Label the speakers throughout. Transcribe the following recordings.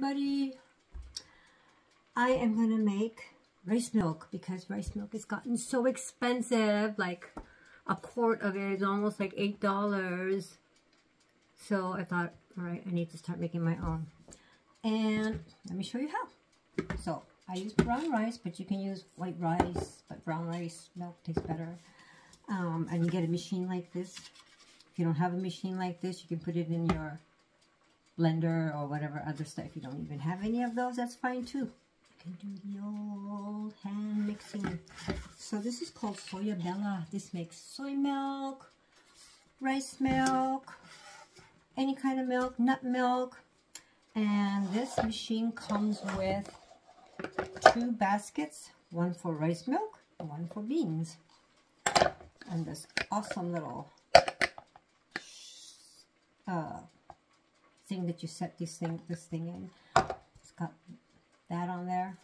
Speaker 1: everybody. I am gonna make rice milk because rice milk has gotten so expensive. Like a quart of it is almost like $8. So I thought, all right, I need to start making my own. And let me show you how. So I use brown rice, but you can use white rice, but brown rice milk tastes better. And you get a machine like this. If you don't have a machine like this, you can put it in your blender or whatever other stuff. If you don't even have any of those, that's fine too. You can do the old hand mixing. So this is called Soya Bella. This makes soy milk, rice milk, any kind of milk, nut milk. And this machine comes with 2 baskets, one for rice milk and one for beans. And this awesome little thing that you set this thing in. It's got that on there.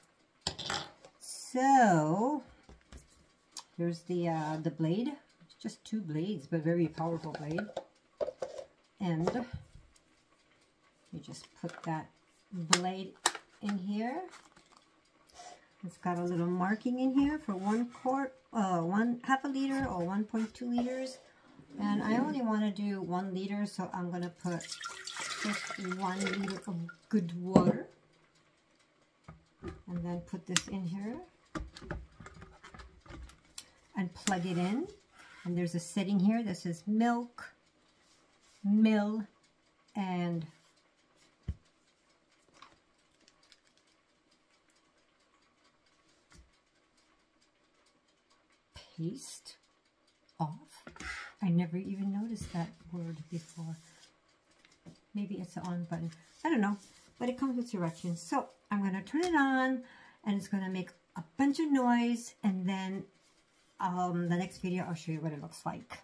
Speaker 1: So here's the blade. It's just 2 blades, but very powerful blade. And you just put that blade in here. It's got a little marking in here for 1 quart, half a liter or 1.2 liters. And I only want to do 1 liter, so I'm going to put just 1 liter of good water. And then put this in here. And plug it in. And there's a setting here that says milk, mill, and paste off. I never even noticed that word before. Maybe it's the on button. I don't know. But it comes with directions. So I'm going to turn it on and it's going to make a bunch of noise. And then the next video I'll show you what it looks like.